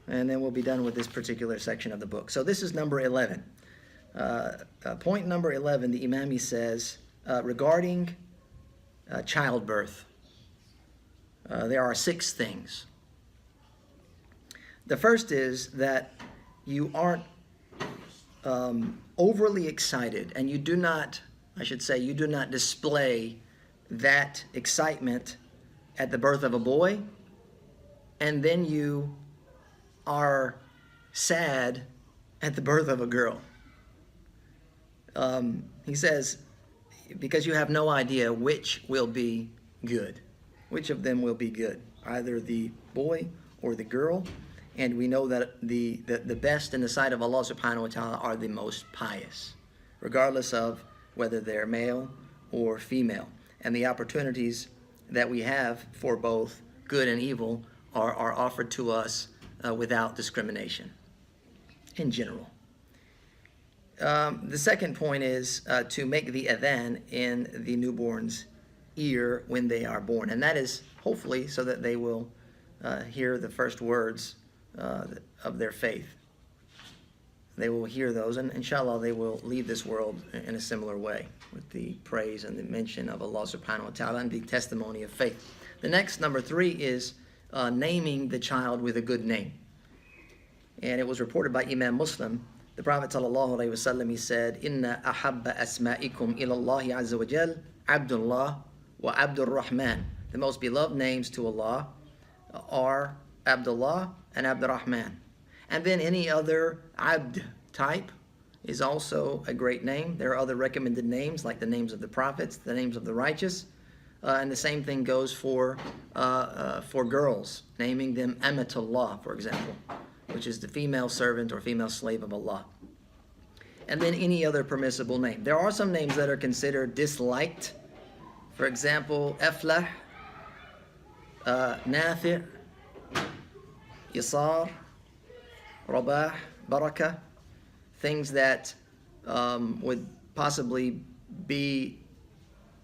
and then we'll be done with this particular section of the book. So this is number 11. Point number 11, the Imam says, regarding childbirth, there are 6 things. The first is that you aren't overly excited, and you do not, I should say, you do not display that excitement at the birth of a boy, and then you are sad at the birth of a girl. He says, because you have no idea which will be good, which of them will be good, either the boy or the girl. And we know that the best in the sight of Allah subhanahu wa ta'ala are the most pious, regardless of whether they're male or female. And the opportunities that we have for both good and evil are offered to us without discrimination in general. The second point is to make the adhan in the newborn's ear when they are born. And that is hopefully so that they will hear the first words of their faith. They will hear those, and inshallah they will leave this world in a similar way, with the praise and the mention of Allah subhanahu wa ta'ala and the testimony of faith. The next, number 3, is naming the child with a good name. And it was reported by Imam Muslim, the Prophet sallallahu alaihi wasallam, he said, "Inna ahabba asma'ikum ila Allah azza wa jal, Abdullah wa Abdur Rahman." The most beloved names to Allah are Abdullah and Abdurrahman. And then any other Abd type is also a great name. There are other recommended names, like the names of the prophets, the names of the righteous, and the same thing goes for girls, naming them Amatullah, for example, which is the female servant or female slave of Allah. And then any other permissible name. There are some names that are considered disliked. For example, Aflah, Nafi', Yasar, Rabah, Barakah, things that would possibly be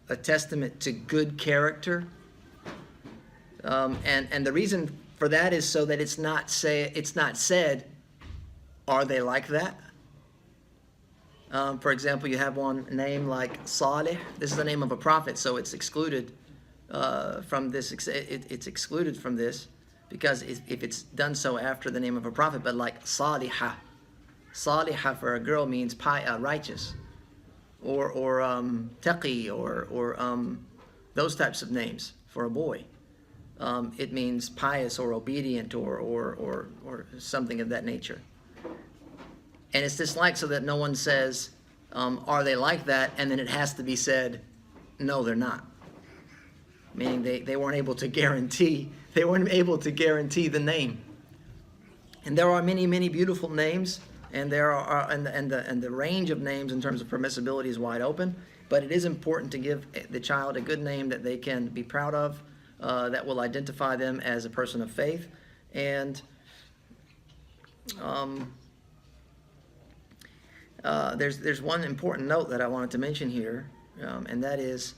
a testament to good character. And the reason for that is so that it's not said, are they like that? For example, you have one name like Salih. This is the name of a prophet, so it's excluded from this. It's excluded from this because if it's done so after the name of a prophet, but like Salihah. Salihah for a girl means righteous, or Taqi, or those types of names for a boy. It means pious or obedient or something of that nature. And it's disliked so that no one says, are they like that? And then it has to be said, no, they're not. Meaning they weren't able to guarantee the name. And there are many, many beautiful names, and there are and the range of names in terms of permissibility is wide open. But it is important to give the child a good name that they can be proud of, that will identify them as a person of faith. And there's one important note that I wanted to mention here, and that is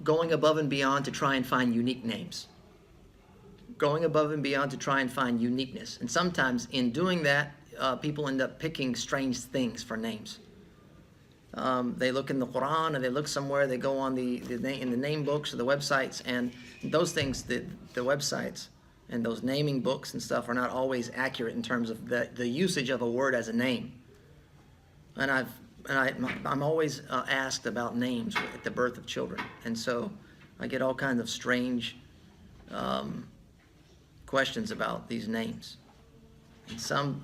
going above and beyond to try and find unique names. Going above and beyond to try and find uniqueness. And sometimes in doing that, people end up picking strange things for names. They look in the Quran, or they look somewhere, they go on in the name books or the websites, and those things, the websites and those naming books and stuff are not always accurate in terms of the usage of a word as a name. And I'm always asked about names at the birth of children, and so I get all kinds of strange questions about these names. And some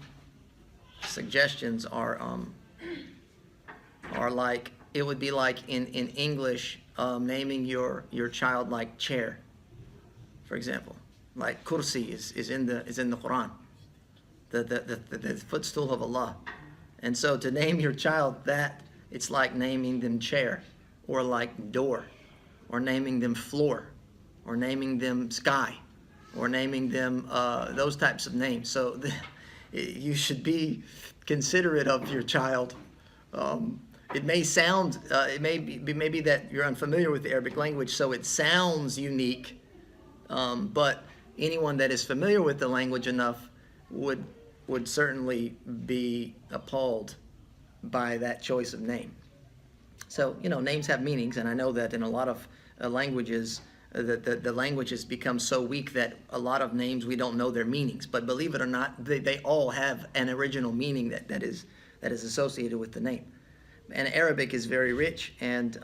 suggestions are like, it would be like in English naming your child like chair, for example, like kursi is in the Quran, the footstool of Allah. And so to name your child that, it's like naming them chair, or like door, or naming them floor, or naming them sky, or naming them those types of names. So you should be considerate of your child. It may sound, it may be that you're unfamiliar with the Arabic language, so it sounds unique, but anyone that is familiar with the language enough would certainly be appalled by that choice of name. So, names have meanings, and I know that in a lot of languages, the language has become so weak that a lot of names we don't know their meanings. But believe it or not, they all have an original meaning that is associated with the name. And Arabic is very rich, and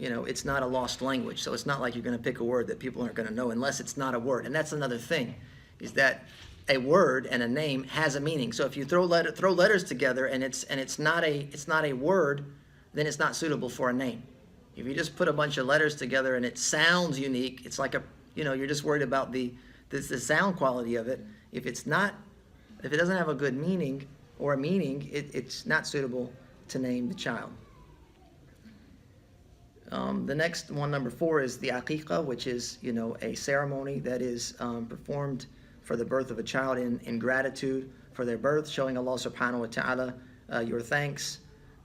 it's not a lost language. So it's not like you're going to pick a word that people aren't going to know unless it's not a word. And that's another thing, is that a word and a name has a meaning. So if you throw letters together and it's not a word, then it's not suitable for a name. If you just put a bunch of letters together and it sounds unique, it's like you're just worried about the sound quality of it. If it doesn't have a good meaning or a meaning, it's not suitable to name the child. The next one, number 4, is the aqiqah, which is a ceremony that is performed for the birth of a child in gratitude for their birth, showing Allah subhanahu wa ta'ala your thanks,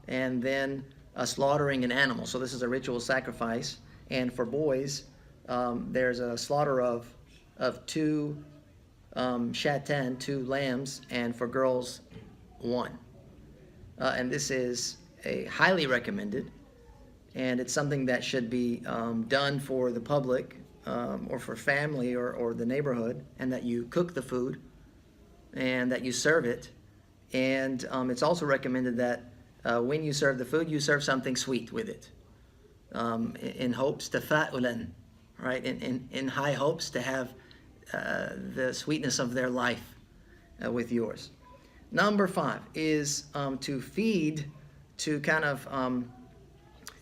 and then slaughtering an animal. So this is a ritual sacrifice, and for boys there's a slaughter of 2 shatan, 2 lambs, and for girls 1. And this is a highly recommended, and it's something that should be done for the public or for family or the neighborhood, and that you cook the food and that you serve it. And it's also recommended that when you serve the food, you serve something sweet with it, in hopes, tafa'ulan, right? In high hopes to have the sweetness of their life with yours. Number 5 is to feed, to kind of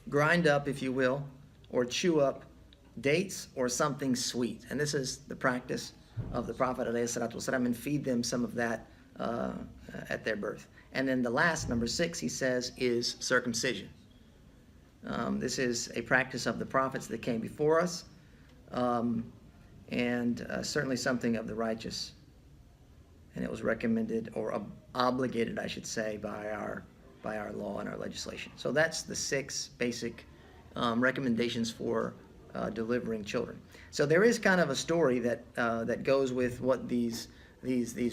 grind up, if you will, or chew up dates or something sweet. And this is the practice of the Prophet ﷺ, and feed them some of that at their birth. And then the last, number 6, he says, is circumcision. This is a practice of the prophets that came before us, and certainly something of the righteous. And it was recommended, or obligated, I should say, by our law and our legislation. So that's the 6 basic recommendations for delivering children. So there is kind of a story that goes with what these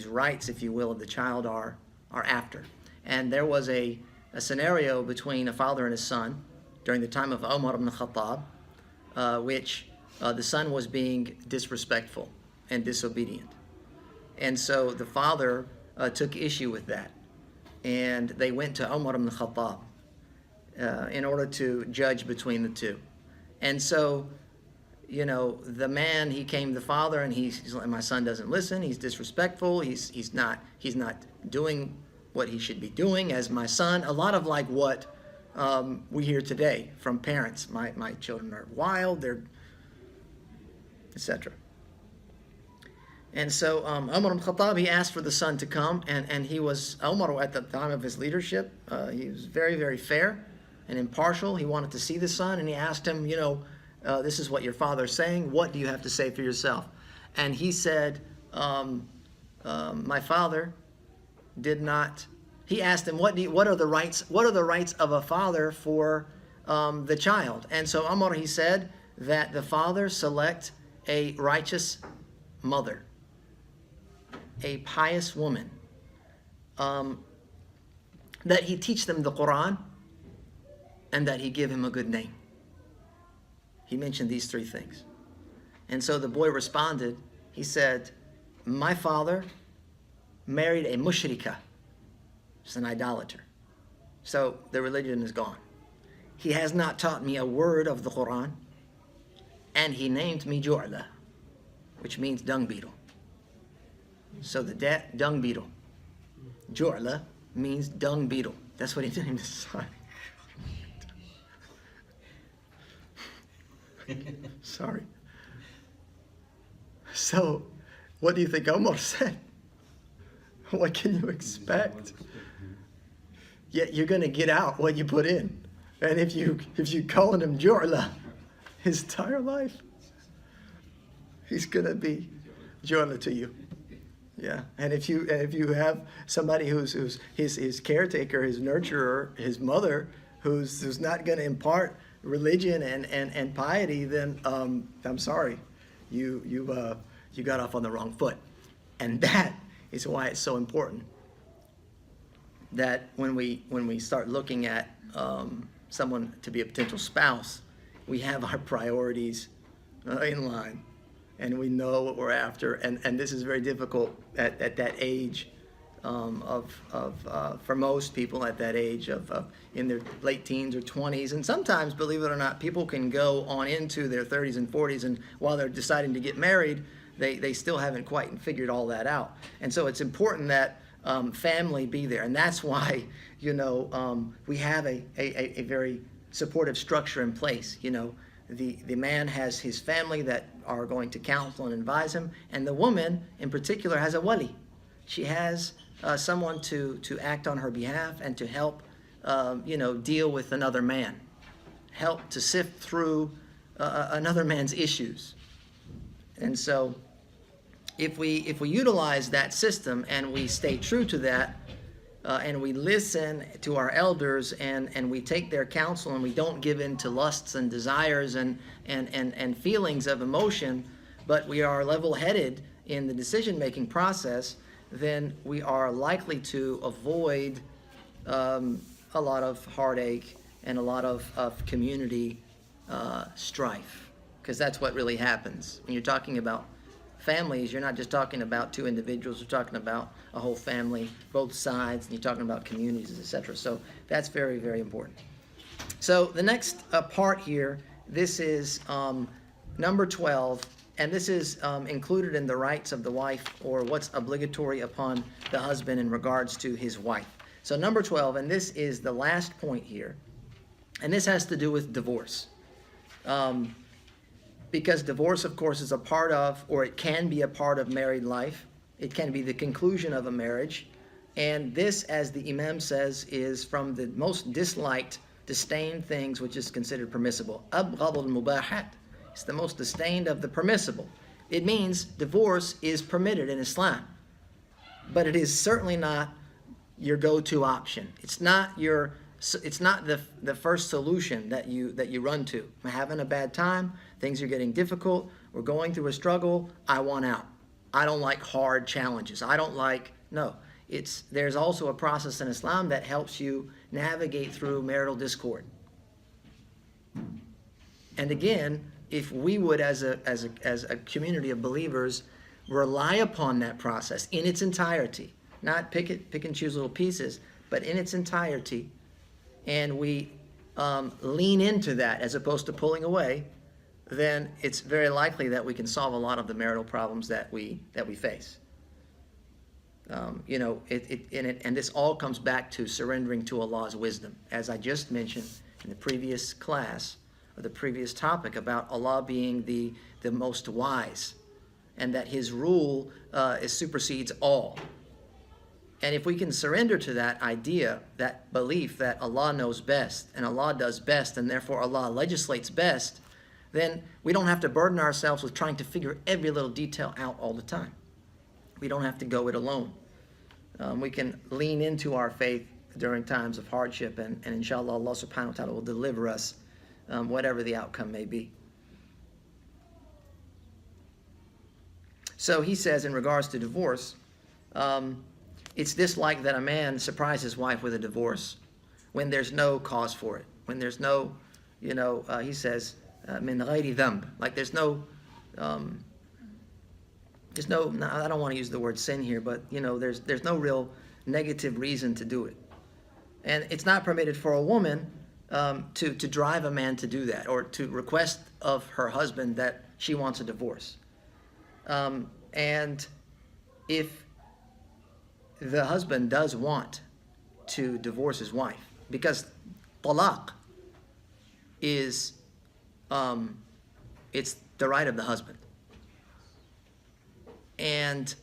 rights, if you will, of the child are after. And there was a scenario between a father and his son during the time of Umar ibn Khattab, which the son was being disrespectful and disobedient. And so the father took issue with that, and they went to Umar ibn Khattab in order to judge between the two. And so, the man, he came to the father, and he's like, my son doesn't listen, he's disrespectful, he's not doing what he should be doing as my son. A lot of like what we hear today from parents. My children are wild, they're etc. And so Umar ibn Khattab, he asked for the son to come, and he was, Umar at the time of his leadership, he was very, very fair and impartial. He wanted to see the son, and he asked him, this is what your father's saying, what do you have to say for yourself? And he said, my father did not, he asked him, what are the rights of a father for the child? And so Umar, he said that the father select a righteous mother, a pious woman, that he teach them the Quran, and that he give him a good name. He mentioned these 3 things. And so the boy responded, he said, my father married a mushrika, just an idolater. So the religion is gone. He has not taught me a word of the Quran, and he named me Ju'la, which means dung beetle. So the dung beetle. Ju'la means dung beetle. That's what he named his son. Sorry. So, what do you think Omar said? What can you expect? Yet you're going to get out what you put in. And if you calling him Ju'la his entire life, he's going to be Ju'la to you. Yeah, and if you have somebody who's his caretaker, his nurturer, his mother, who's not going to impart religion and piety, then I'm sorry, you got off on the wrong foot, and that It's why it's so important that when we start looking at someone to be a potential spouse, we have our priorities in line, and we know what we're after. And this is very difficult at that age for most people at that age of in their late teens or 20s. And sometimes, believe it or not, people can go on into their 30s and 40s, and while they're deciding to get married, they still haven't quite figured all that out. And so it's important that family be there. And that's why, we have a very supportive structure in place. The man has his family that are going to counsel and advise him, and the woman in particular has a wali. She has someone to act on her behalf and to help deal with another man, help to sift through another man's issues. And so if we utilize that system and we stay true to that, and we listen to our elders and we take their counsel, and we don't give in to lusts and desires and feelings of emotion, but we are level-headed in the decision-making process, then we are likely to avoid a lot of heartache and a lot of community strife, because that's what really happens. When you're talking about families, you're not just talking about two individuals, you're talking about a whole family, both sides, and you're talking about communities, etc. So that's very, very important. So the next part here, this is number 12, and this is included in the rights of the wife, or what's obligatory upon the husband in regards to his wife. So number 12, and this is the last point here, and this has to do with divorce. Because divorce, of course, is a part of, or it can be a part of married life. It can be the conclusion of a marriage. And this, as the Imam says, is from the most disliked, disdained things which is considered permissible. Abghad al-mubahat. It's the most disdained of the permissible. It means divorce is permitted in Islam. But it is certainly not your go-to option. It's not the first solution that you run to. I'm having a bad time. Things are getting difficult. We're going through a struggle. I want out. I don't like hard challenges. There's also a process in Islam that helps you navigate through marital discord. And again, if we would, as a community of believers, rely upon that process in its entirety, not pick and choose little pieces, but in its entirety, and we lean into that as opposed to pulling away, then it's very likely that we can solve a lot of the marital problems that we face. And this all comes back to surrendering to Allah's wisdom, as I just mentioned in the previous class, or the previous topic, about Allah being the most wise, and that His rule supersedes all. And if we can surrender to that idea, that belief that Allah knows best, and Allah does best, and therefore Allah legislates best, then we don't have to burden ourselves with trying to figure every little detail out all the time. We don't have to go it alone. We can lean into our faith during times of hardship, and inshallah, Allah subhanahu wa ta'ala will deliver us, whatever the outcome may be. So he says, in regards to divorce, it's disliked that a man surprise his wife with a divorce when there's no cause for it, when there's no, he says, min ghayri dhanb, like there's no, I don't want to use the word sin here, but there's no real negative reason to do it. And it's not permitted for a woman to drive a man to do that, or to request of her husband that she wants a divorce. And if the husband does want to divorce his wife, because talaq is it's the right of the husband, and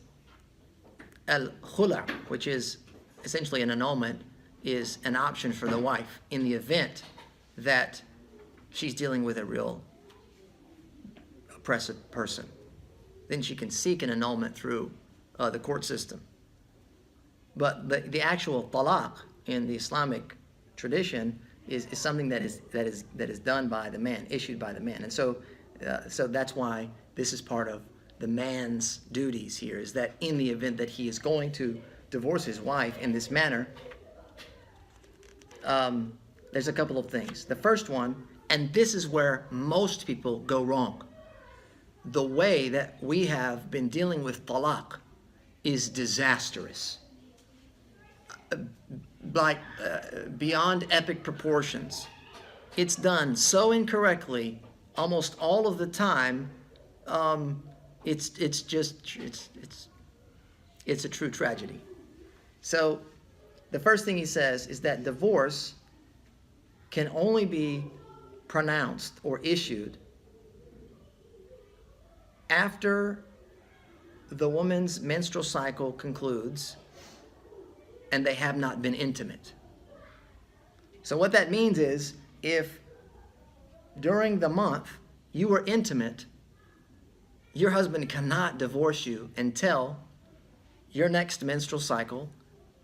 al-khula', which is essentially an annulment, is an option for the wife in the event that she's dealing with a real oppressive person. Then she can seek an annulment through the court system. But the actual talaq in the Islamic tradition is something that is done by the man, issued by the man, and so that's why this is part of the man's duties here, is that in the event that he is going to divorce his wife in this manner, there's a couple of things. The first one, and this is where most people go wrong. The way that we have been dealing with talaq is disastrous. Beyond epic proportions. It's done so incorrectly almost all of the time. It's a true tragedy. So the first thing he says is that divorce can only be pronounced or issued after the woman's menstrual cycle concludes and they have not been intimate. So what that means is, if during the month you were intimate, your husband cannot divorce you until your next menstrual cycle,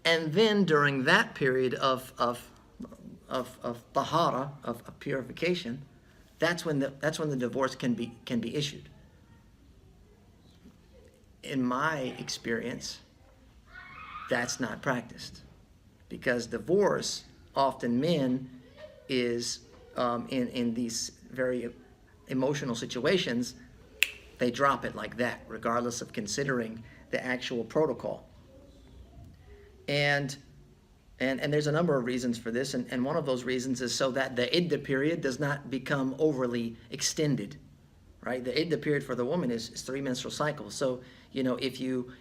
and then during that period of tahara, of purification, that's when the divorce can be issued. In my experience, that's not practiced, because divorce, often men, is in these very emotional situations, they drop it like that, regardless of considering the actual protocol. And there's a number of reasons for this, and one of those reasons is so that the iddah period does not become overly extended, right? The iddah period for the woman is 3 menstrual cycles. So, if you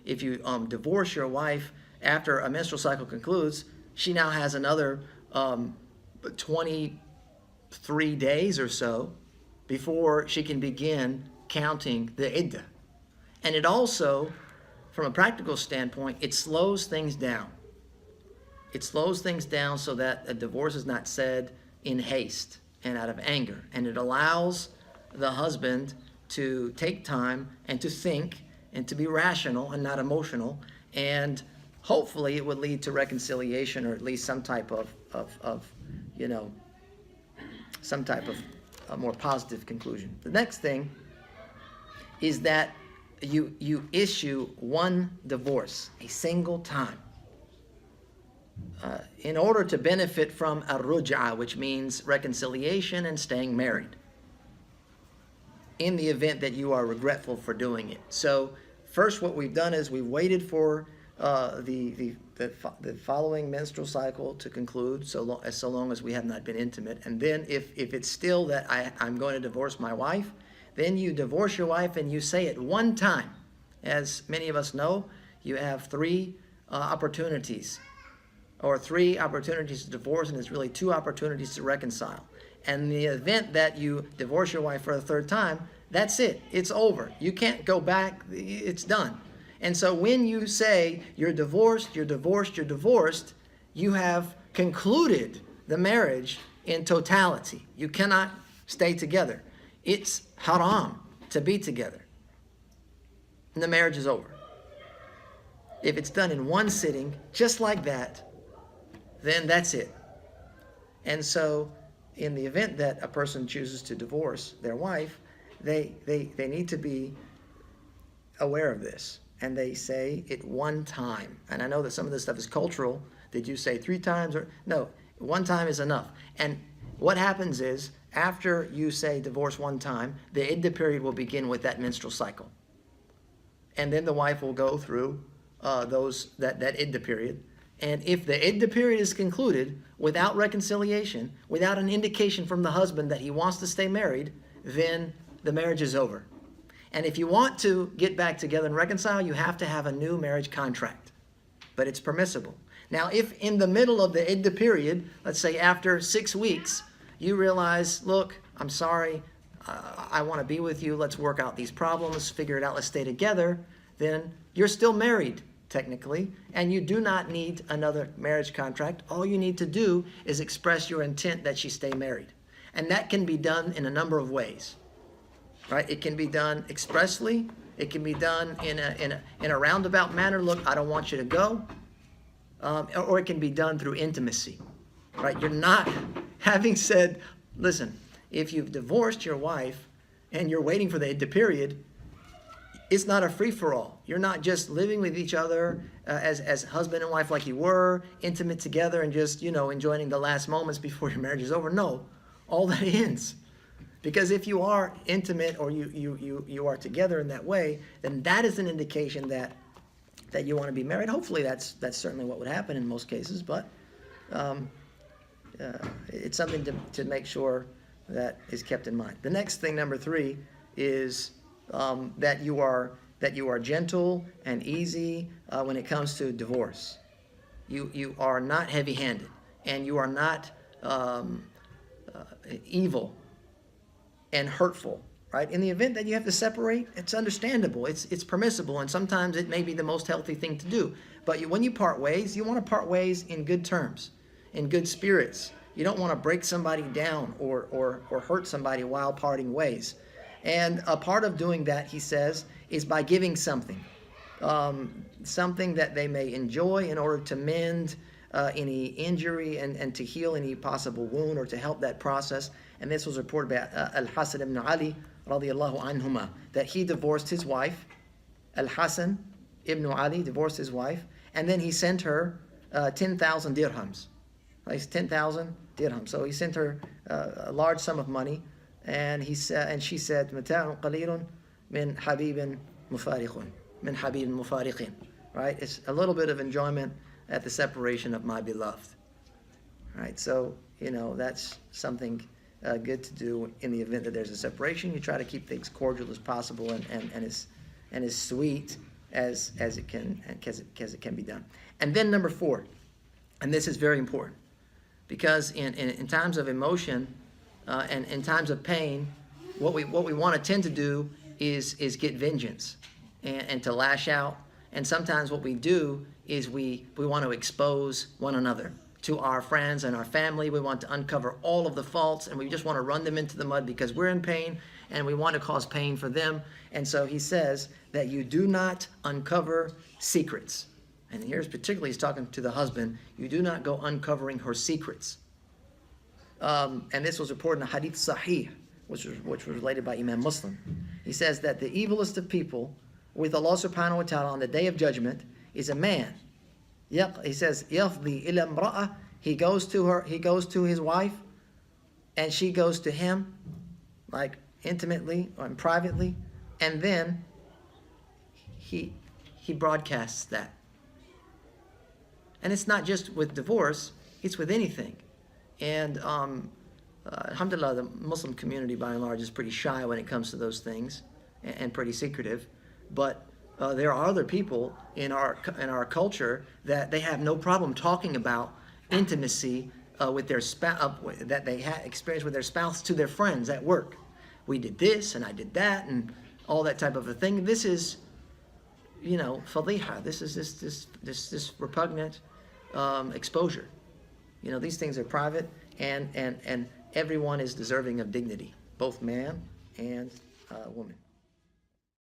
divorce your wife after a menstrual cycle concludes, she now has another 23 days or so before she can begin counting the iddah. And it also, from a practical standpoint, it slows things down. It slows things down so that a divorce is not said in haste and out of anger. And it allows the husband to take time and to think and to be rational and not emotional. And hopefully it would lead to reconciliation, or at least some type of a more positive conclusion. The next thing is that you issue one divorce, a single time, in order to benefit from ar-ruj'a, which means reconciliation and staying married, in the event that you are regretful for doing it. So first, what we've done is we've waited for the following menstrual cycle to conclude, so long as we have not been intimate. And then if it's still that I'm going to divorce my wife, then you divorce your wife and you say it one time. As many of us know, you have 3 opportunities, or 3 opportunities to divorce, and it's really 2 opportunities to reconcile. And in the event that you divorce your wife for a 3rd time, that's it. It's over. You can't go back. It's done. And so when you say you're divorced, you're divorced, you're divorced, you have concluded the marriage in totality. You cannot stay together. It's haram to be together. And the marriage is over. If it's done in one sitting, just like that, then that's it. And so in the event that a person chooses to divorce their wife, they need to be aware of this. And they say it one time. And I know that some of this stuff is cultural. Did you say 3 times? Or no, one time is enough. And what happens is, after you say divorce one time, the iddah period will begin with that menstrual cycle. And then the wife will go through that iddah period. And if the iddah period is concluded without reconciliation, without an indication from the husband that he wants to stay married, then the marriage is over. And if you want to get back together and reconcile, you have to have a new marriage contract. But it's permissible. Now, if in the middle of the iddah period, let's say after 6 weeks, you realize, look, I'm sorry, I want to be with you, let's work out these problems, figure it out, let's stay together, then you're still married, technically, and you do not need another marriage contract. All you need to do is express your intent that she stay married. And that can be done in a number of ways. Right? It can be done expressly. It can be done in a roundabout manner. Look, I don't want you to go. Or it can be done through intimacy. Right? You're not, having said, listen, if you've divorced your wife and you're waiting for the iddah period, It's not a free-for-all. You're not just living with each other as husband and wife like you were, intimate together and just, enjoying the last moments before your marriage is over. No, all that ends. Because if you are intimate or you are together in that way, then that is an indication that you want to be married. Hopefully that's certainly what would happen in most cases, but it's something to make sure that is kept in mind. The next thing, number 3, is that you are gentle and easy when it comes to divorce. You are not heavy-handed, and you are not evil and hurtful. Right? In the event that you have to separate, it's understandable. It's permissible, and sometimes it may be the most healthy thing to do. But when you part ways, you want to part ways in good terms, in good spirits. You don't want to break somebody down or hurt somebody while parting ways. And a part of doing that, he says, is by giving something. Something that they may enjoy in order to mend any injury and to heal any possible wound or to help that process. And this was reported by al-Hasan ibn Ali, radiyallahu anhuma, that he divorced his wife. Al-Hasan ibn Ali divorced his wife, and then he sent her 10,000 dirhams. Like 10,000 dirhams. So he sent her a large sum of money, and she said, "Mata'un qalilun min habibin mufariqun, min habibin mufariqin." Right? It's a little bit of enjoyment at the separation of my beloved. Right? So that's something good to do in the event that there's a separation. You try to keep things cordial as possible and as sweet as it can be done. And then number 4, and this is very important, because in times of emotion and in times of pain, what we want to tend to do is get vengeance and to lash out. And sometimes what we do is we want to expose one another to our friends and our family. We want to uncover all of the faults, and we just want to run them into the mud because we're in pain and we want to cause pain for them. And so he says that you do not uncover secrets. And here's particularly, he's talking to the husband. You do not go uncovering her secrets. And this was reported in a hadith sahih, which was related by Imam Muslim. He says that the evilest of people with Allah subhanahu wa ta'ala on the day of judgment is a man. He says, يَفْضِي إِلَى امْرَأَةٍ. He goes to his wife, and she goes to him, like intimately or privately, and then he broadcasts that. And it's not just with divorce, it's with anything. And alhamdulillah, the Muslim community by and large is pretty shy when it comes to those things and pretty secretive. But there are other people in our culture that they have no problem talking about intimacy with their that they had experience with their spouse to their friends at work. We did this and I did that and all that type of a thing. This is, fadiha. This is this repugnant exposure. These things are private, and everyone is deserving of dignity, both man and woman.